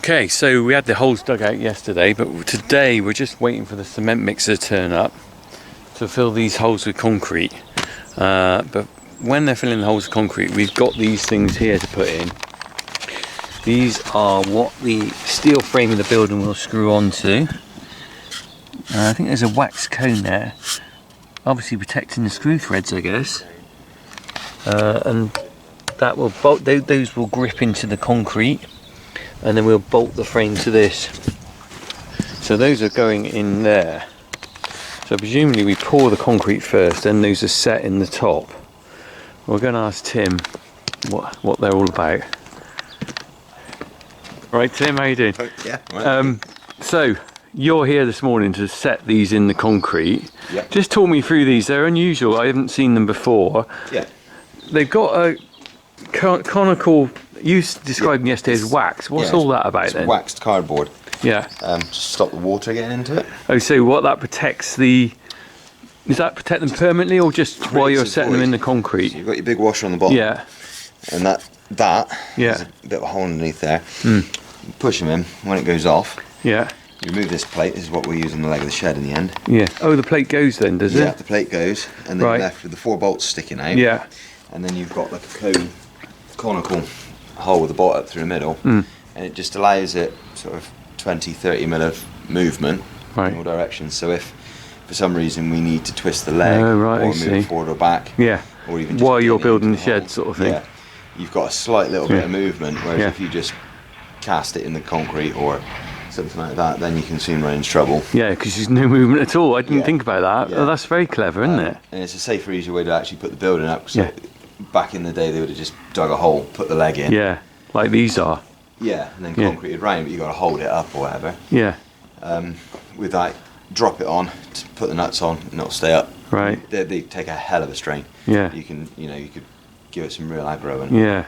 Okay, so we had the holes dug out yesterday, but today we're just waiting for the cement mixer to turn up to fill these holes with concrete. But when they're filling the holes with concrete, we've got these things here to put in. These are what the steel frame of the building will screw onto. I think there's a wax cone there, obviously protecting the screw threads, I guess. And that will bolt; those will grip into the concrete, and then we'll bolt the frame to this. So those are going in there. So presumably we pour the concrete first, then those are set in the top. We're going to ask Tim what they're all about. Right, Tim, how you doing? Yeah. Right. So you're here this morning to set these in the concrete. Yeah. Just talk me through these. They're unusual. I haven't seen them before. Yeah. They've got a conical. You described them yesterday as wax. What's all that about then? Waxed cardboard. Yeah. To stop the water getting into it. Oh, so what that protects the? Does that protect them permanently, or just while you're setting them in the concrete? So you've got your big washer on the bottom. Yeah. And that Yeah. there's a bit of a hole underneath there. Mm. You push them in. When it goes off, Yeah. you remove this plate. This is what we use on the leg of the shed in the end. Yeah. Oh, the plate goes then, does Yeah. it? The plate goes, and then Right. you're left with the 4 bolts sticking out. Yeah. And then you've got like a conical hole with a bolt up through the middle, Mm. and it just allows it sort of 20-30 mil of movement Right. in all directions. So if for some reason we need to twist the leg, Oh, right, I or move see. it forward or back, Yeah. or even just While get you're into building the hole, shed, sort of thing. yeah, you've got a slight little bit Yeah. of movement. Whereas Yeah. if you just cast it in the concrete or something like that, then you can soon run into trouble. Yeah, because there's no movement at all. I didn't Yeah. think about that. Yeah. Oh, that's very clever, isn't it? And it's a safer, easier way to actually put the building up. So Yeah. back in the day, they would have just dug a hole, put the leg in. Yeah, like these are. Yeah, and then Yeah. concreted round, but you got to hold it up or whatever. Yeah. With that, drop it on, put the nuts on, and it'll stay up. Right. They take a hell of a strain. Yeah. You can, you could give it some real aggro and Yeah.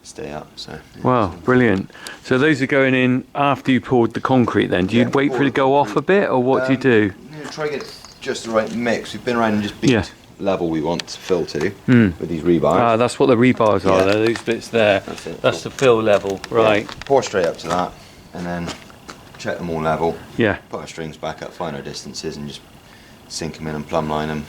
stay up. So. Yeah, Wow, brilliant. So those are going in after you poured the concrete then. Do you Yeah, wait for it pour to the go off a concrete. bit, or what do you do? Try to get just the right mix. We've been around and just beat Yeah. level we want to fill to Mm. with these rebars. Ah, that's what the rebars are Yeah. there, those bits there. That's it. That's the fill level, right. Yeah, pour straight up to that, and then check them all level. Yeah. Put our strings back up, find our distances, and just sink them in and plumb line them,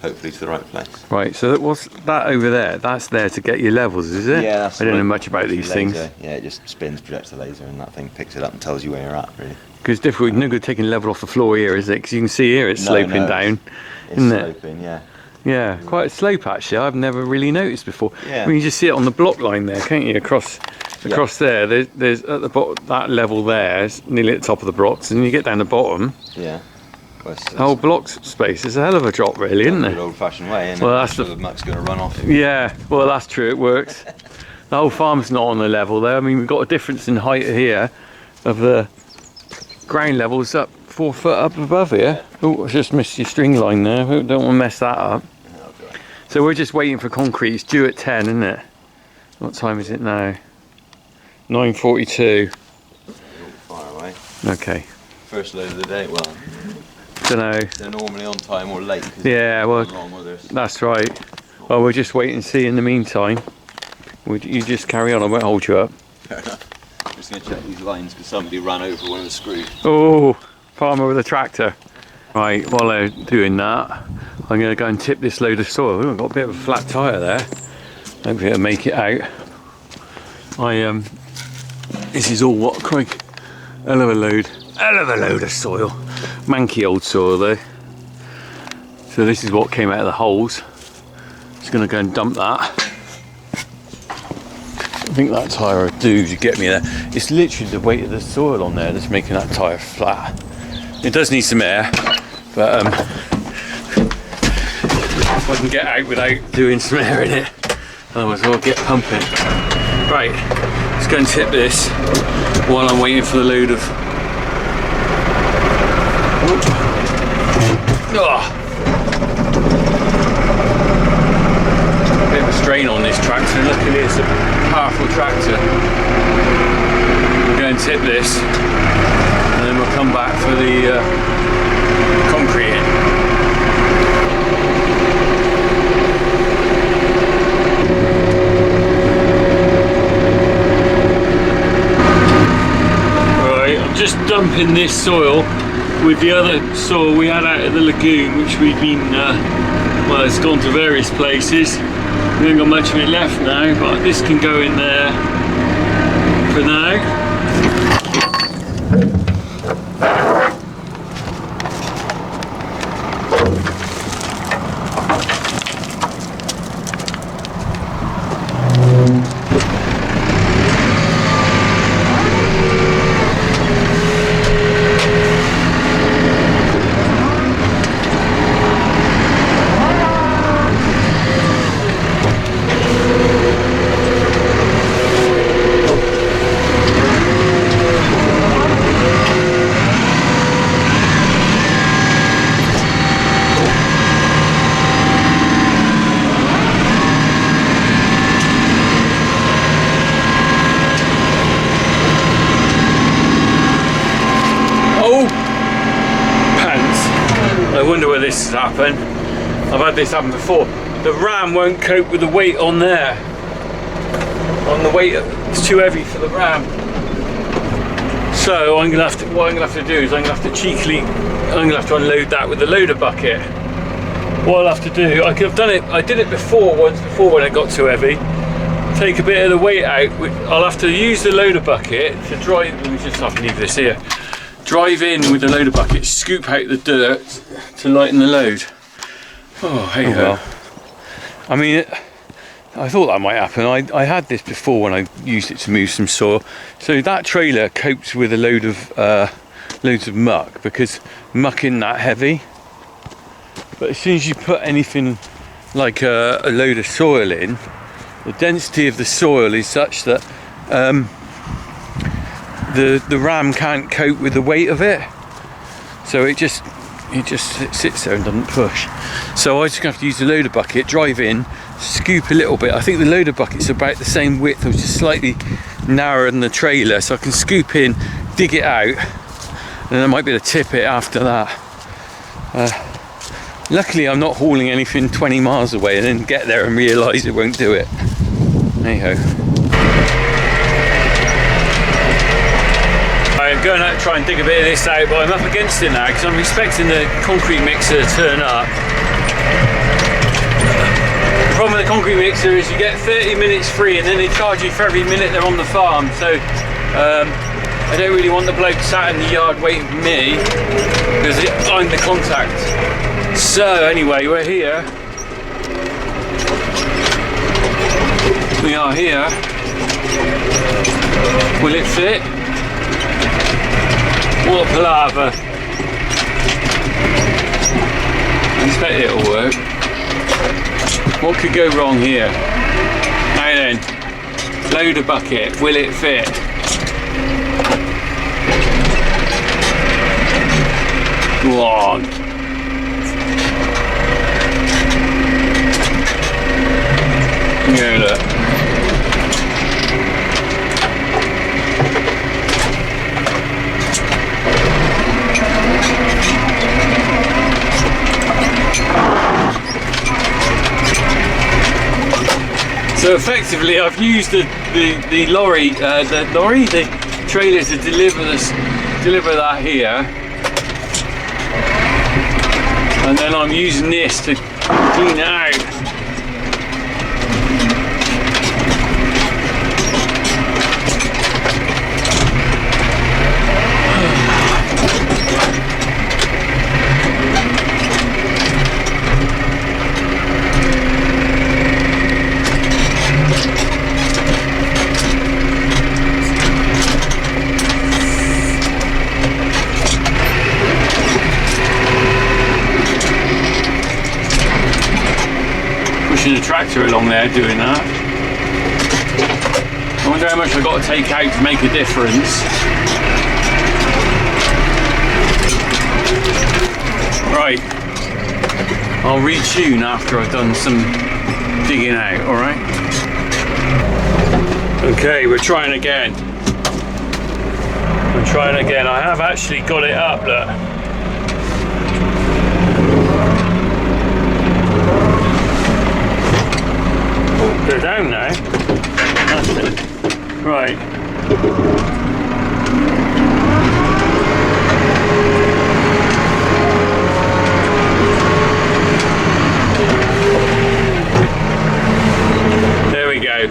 hopefully to the right place. Right, so what's that over there? That's there to get your levels, is it? Yeah, that's I don't know right. much about these things. Laser. Yeah, it just spins, projects the laser, and that thing picks it up and tells you where you're at, really. Because it's difficult, no good taking level off the floor here, is it? Because you can see here it's No, sloping no, down, It's isn't it? sloping, yeah. Yeah, quite a slope actually. I've never really noticed before. Yeah. I mean, you just see it on the block line there, can't you? Across there. There's at the bottom, that level there is nearly at the top of the blocks, and you get down the bottom, Yeah. Well, it's the whole block space is a hell of a drop, really, isn't good it? old-fashioned way, and Well, that's the muck's going to run off. Yeah. Well, that's true. It works. The whole farm's not on the level there. I mean, we've got a difference in height here of the ground levels up 4 foot up above here. Oh, I just missed your string line there. Don't want to mess that up. So we're just waiting for concrete. It's due at 10, isn't it? What time is it now? 9:42. Fire away. Okay. First load of the day. Well, Don't know. they're normally on time or late. 'Cause Yeah, well, long weather. that's right. Well, we'll just wait and see in the meantime. You just carry on. I won't hold you up. Fair enough. I'm just going to check these lines because somebody ran over one of the screws. Oh, farmer with a tractor. Right, while they're doing that, I'm going to go and tip this load of soil. Ooh, I've got a bit of a flat tyre there. Hopefully it'll make it out. This is all what, Craig? Hell of a load of soil. Manky old soil though. So this is what came out of the holes. Just going to go and dump that. I think that tyre will do to get me there. It's literally the weight of the soil on there that's making that tyre flat. It does need some air, but if I can get out without doing some air in it, otherwise I'll get pumping. Right, let's go and tip this while I'm waiting for the load of... Oh. Bit of a strain on this tractor. Luckily it's a powerful tractor. We'll go and tip this, and then we'll come back for the concrete in. dumping this soil with the other soil we had out of the lagoon, which we've been, well, it's gone to various places. We haven't got much of it left now, but this can go in there for now. I wonder where this has happened. I've had this happen before. The ram won't cope with the weight on there. On the weight, it's too heavy for the ram. So what I'm gonna have to do is I'm gonna have to unload that with the loader bucket. What I'll have to do, I could have done it. I did it once before when it got too heavy. Take a bit of the weight out. I'll have to use the loader bucket to drive. Let me just have to leave this here. Drive in with the loader bucket, scoop out the dirt to lighten the load. Oh, hey ho. Well. I mean, I thought that might happen. I had this before when I used it to move some soil. So that trailer copes with a load of loads of muck, because muck isn't that heavy. But as soon as you put anything like a load of soil in, the density of the soil is such that the ram can't cope with the weight of it, so it just sits there and doesn't push. So I just have to use the loader bucket, drive in, scoop a little bit. I think the loader bucket's about the same width, or just slightly narrower than the trailer, so I can scoop in, dig it out, and then I might be able to tip it after that. Luckily I'm not hauling anything 20 miles away and then get there and realise it won't do it. Hey ho. I'm going out to try and dig a bit of this out, but I'm up against it now because I'm expecting the concrete mixer to turn up. The problem with the concrete mixer is you get 30 minutes free and then they charge you for every minute they're on the farm. So I don't really want the bloke sat in the yard waiting for me because I'm the contact. So anyway, we're here. We are here. Will it fit? What a palaver. I expect it'll work. What could go wrong here? Now then, loader bucket, will it fit? Go on. Yeah, look. So effectively, I've used the trailer to deliver that here, and then I'm using this to clean it out. The tractor along there doing that. I wonder how much I've got to take out to make a difference. Right, I'll retune after I've done some digging out, alright? Okay, we're trying again. I have actually got it up, look. Go down now. That's it. Right. go.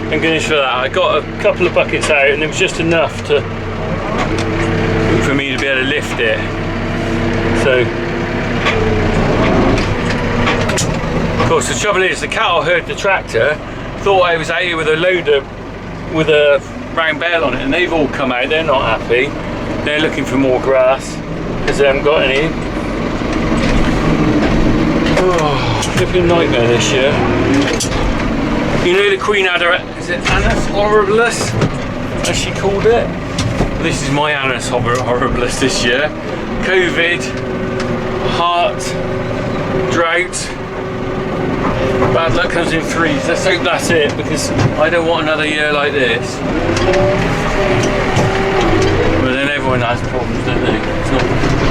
Thank goodness for that. I got a couple of buckets out and it was just enough for me to be able to lift it. So, of course, the trouble is the cattle heard the tractor, thought I was out here with a loader with a round bale on it, and they've all come out. They're not happy. They're looking for more grass because they haven't got any. Oh, flipping nightmare this year. You know the Queen had her, is it Annus Horribilis, as she called it? This is my Annus Horribilis this year. COVID, heart, drought, bad luck comes in threes. Let's hope that's it, because I don't want another year like this. But then everyone has problems, don't they?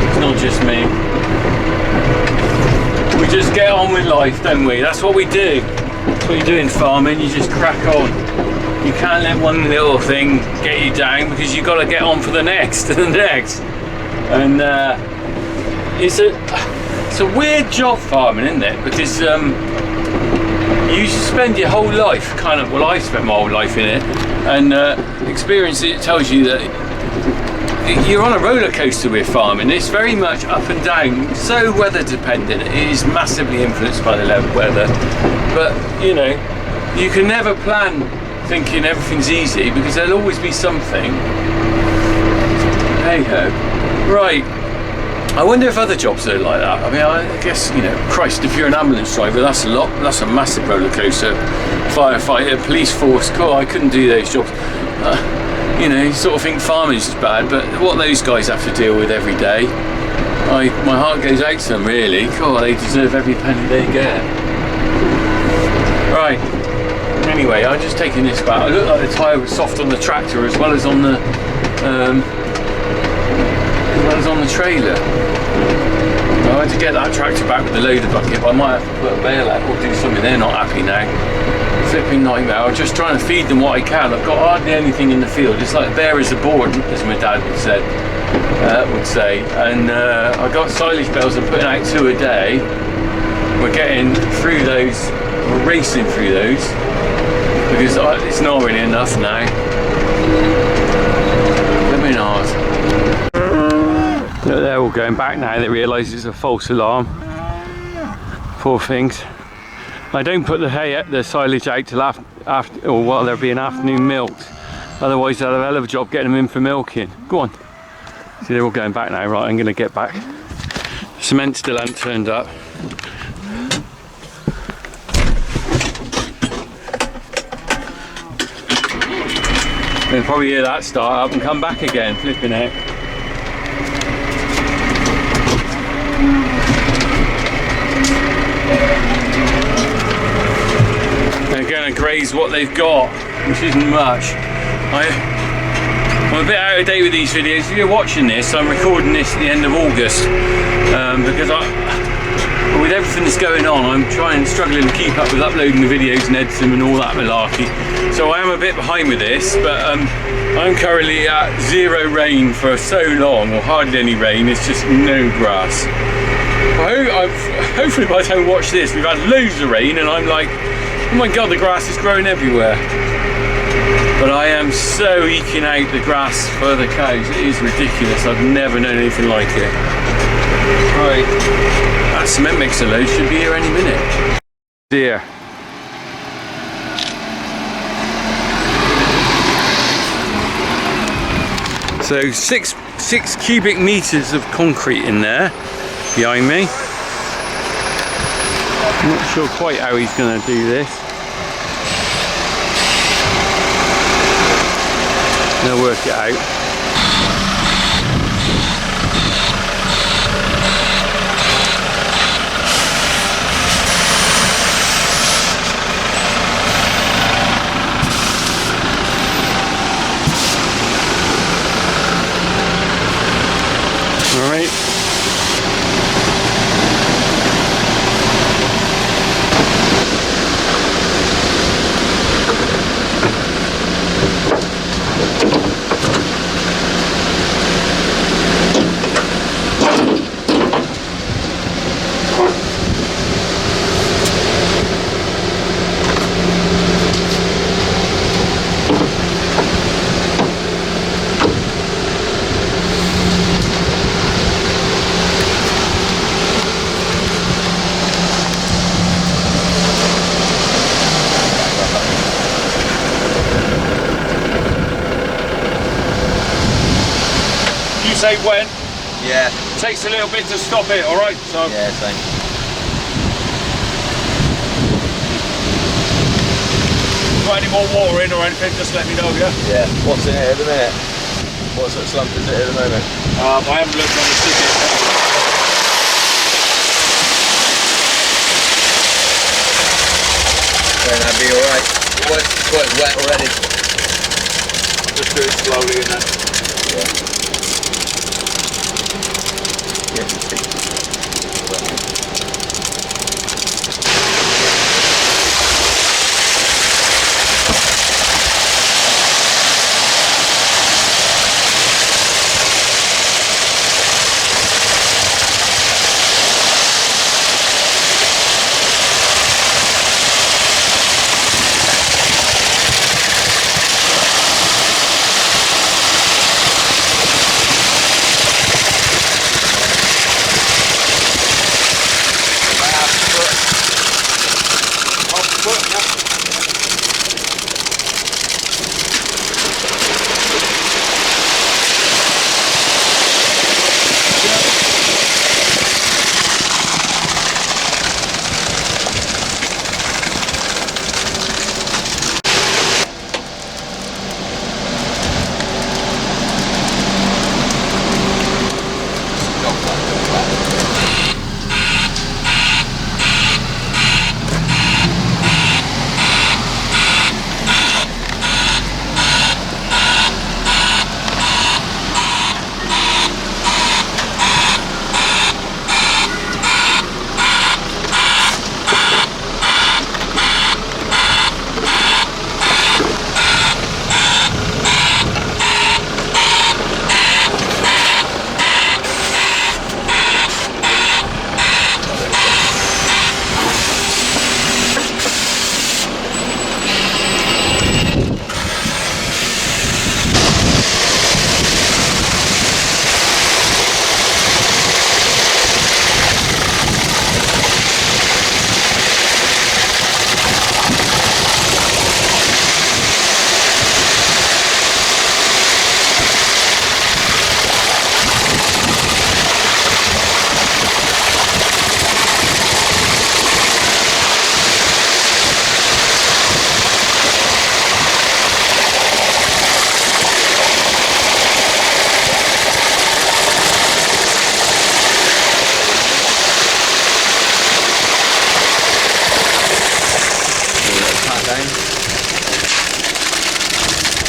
It's not just me. We just get on with life, don't we? That's what we do. That's what you do in farming, you just crack on. You can't let one little thing get you down, because you've got to get on for the next and the next. And it's a weird job, farming, isn't it? Because you spend your whole life kind of, well, I spent my whole life in it, and experience it tells you that you're on a roller coaster with farming. It's very much up and down, so weather dependent. It is massively influenced by the weather, but you know, you can never plan thinking everything's easy, because there'll always be something. Hey ho. Right, I wonder if other jobs are like that. I mean, I guess, you know, Christ, if you're an ambulance driver, that's a massive roller coaster. Firefighter, police force, cool, I couldn't do those jobs. You know, you sort of think farming is bad, but what those guys have to deal with every day, my heart goes out to them, really. Cool, they deserve every penny they get. Right, anyway, I'm just taking this back. It looked like the tyre was soft on the tractor as well as on the trailer. I had to get that tractor back with the loader bucket, but I might have to put a bale out or do something. They're not happy now. Flipping nightmare. I'm just trying to feed them what I can. I've got hardly anything in the field. It's like bare as a board, as my dad would say. And I got silage bales. I'm putting out 2 a day. We're getting through those. We're racing through those because it's not really enough now. Flipping hard. Look, they're all going back now. They realise it's a false alarm. Poor things. I don't put the silage out till after or while they're being afternoon milked. Otherwise they'll have a hell of a job getting them in for milking. Go on. See, they're all going back now. Right, I'm going to get back. Cement still hasn't turned up. They'll probably hear that start up and come back again, flipping out. They're going to graze what they've got, which isn't much. I'm a bit out of date with these videos. If you're watching this, I'm recording this at the end of August because with everything that's going on, I'm struggling to keep up with uploading the videos and editing them and all that malarkey. So I am a bit behind with this, but I'm currently at 0 rain for so long, or hardly any rain. It's just no grass. Hopefully by the time we watch this, we've had loads of rain, and I'm like, oh my god, the grass is growing everywhere. But I am so eking out the grass for the cows. It is ridiculous. I've never known anything like it. Right, that cement mixer load should be here any minute. Dear. So six cubic meters of concrete in there behind me. I'm not sure quite how he's going to do this. They'll work it out. All right. say when. Yeah. Takes a little bit to stop it, alright? So Yeah, same. got any more water in or anything, just let me know, yeah? Yeah. What's in it at the minute? What sort of slump is it at the moment? I haven't looked on the ticket. Then that'd be alright. It's quite wet already. Just do it slowly and then. Yeah. Yeah.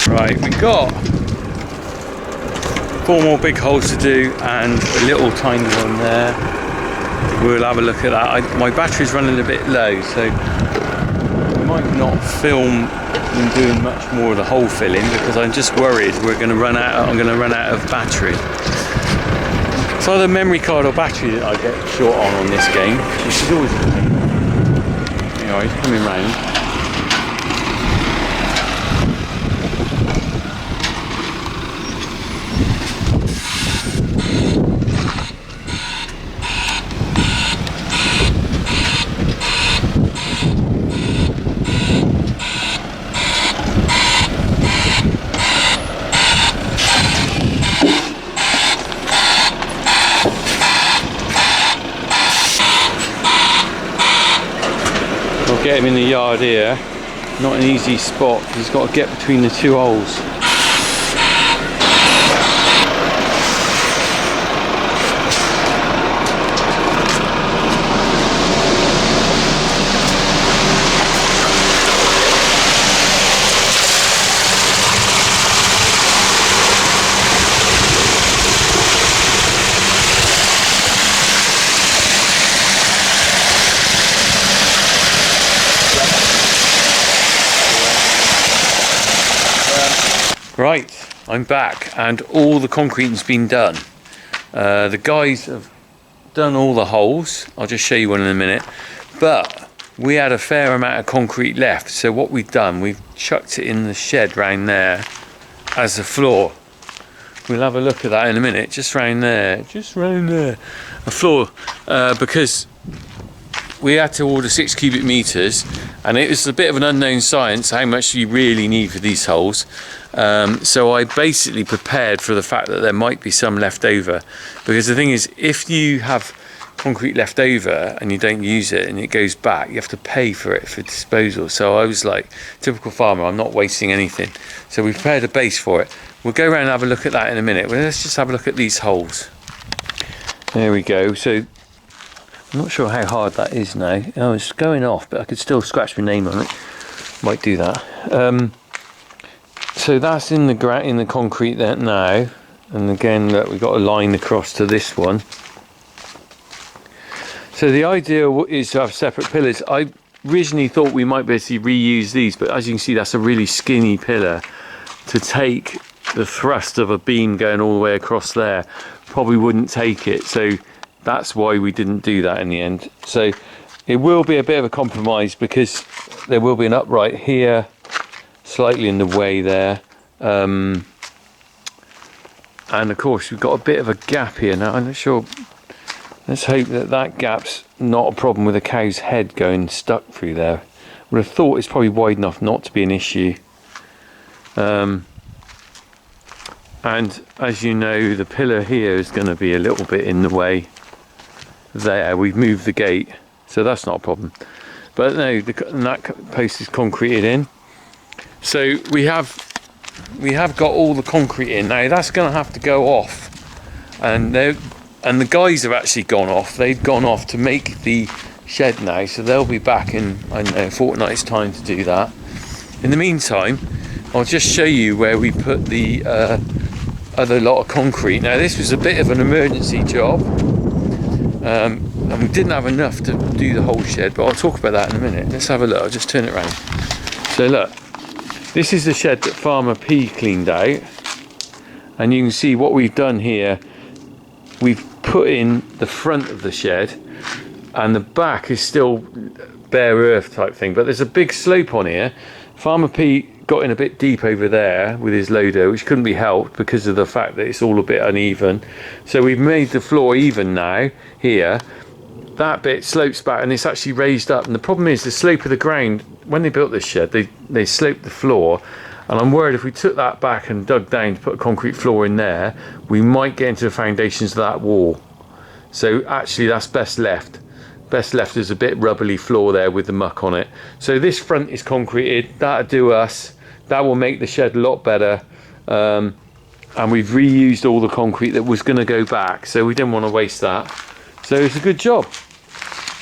Right, we've got 4 more big holes to do and a little tiny one there. We'll have a look at that. My battery's running a bit low, so I might not film in doing much more of the hole filling because I'm just worried I'm going to run out of battery. It's either memory card or battery that I get short on this game, which is always a pain. Anyway, coming round. Get him in the yard here, not an easy spot, he's got to get between the 2 holes. Right, I'm back and all the concreting's been done. The guys have done all the holes. I'll just show you one in a minute. But we had a fair amount of concrete left, so what we've done, we've chucked it in the shed round there as a floor. We'll have a look at that in a minute, just round there, a floor, because we had to order 6 cubic meters, and it was a bit of an unknown science how much you really need for these holes. So I basically prepared for the fact that there might be some left over, because the thing is, if you have concrete left over and you don't use it and it goes back, you have to pay for it for disposal. So I was like, typical farmer, I'm not wasting anything. So we prepared a base for it. We'll go around and have a look at that in a minute. Well, let's just have a look at these holes. There we go. So I'm not sure how hard that is now. Oh, it's going off, but I could still scratch my name on it. Might do that. So that's in the concrete there now. And again, look, we've got a line across to this one. So the idea is to have separate pillars. I originally thought we might be able to reuse these, but as you can see, that's a really skinny pillar. To take the thrust of a beam going all the way across there probably wouldn't take it. So that's why we didn't do that in the end. So it will be a bit of a compromise, because there will be an upright here, slightly in the way there. And of course, we've got a bit of a gap here now. I'm not sure. Let's hope that that gap's not a problem with a cow's head going stuck through there. Would have thought it's probably wide enough not to be an issue. And as you know, the pillar here is going to be a little bit in the way there. We've moved the gate, so that's not a problem. But no, that post is concreted in. So we have got all the concrete in. Now that's going to have to go off, and the guys have actually gone off. They've gone off to make the shed now, so they'll be back in, I don't know, a fortnight's time to do that. In the meantime, I'll just show you where we put the other lot of concrete. Now this was a bit of an emergency job, and we didn't have enough to do the whole shed, but I'll talk about that in a minute. Let's have a look. I'll just turn it around. So look, this is the shed that Farmer P cleaned out, and you can see what we've done here. We've put in the front of the shed, and the back is still bare earth type thing, but there's a big slope on here. Farmer P got in a bit deep over there with his loader, which couldn't be helped because of the fact that it's all a bit uneven. So we've made the floor even now here. That bit slopes back and it's actually raised up, and the problem is the slope of the ground. When they built this shed, they sloped the floor, and I'm worried if we took that back and dug down to put a concrete floor in there, we might get into the foundations of that wall. So actually that's best left. Best left is a bit rubbly floor there with the muck on it. So this front is concreted. That'll do us. That will make the shed a lot better. And we've reused all the concrete that was going to go back, so we didn't want to waste that. So it's a good job.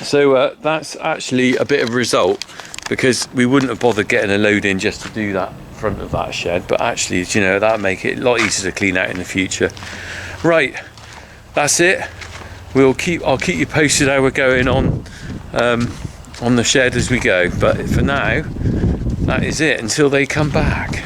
So that's actually a bit of a result, because we wouldn't have bothered getting a load in just to do that front of that shed, but actually, you know, that'll make it a lot easier to clean out in the future. Right, that's it. I'll keep you posted how we're going on the shed as we go, but for now that is it until they come back.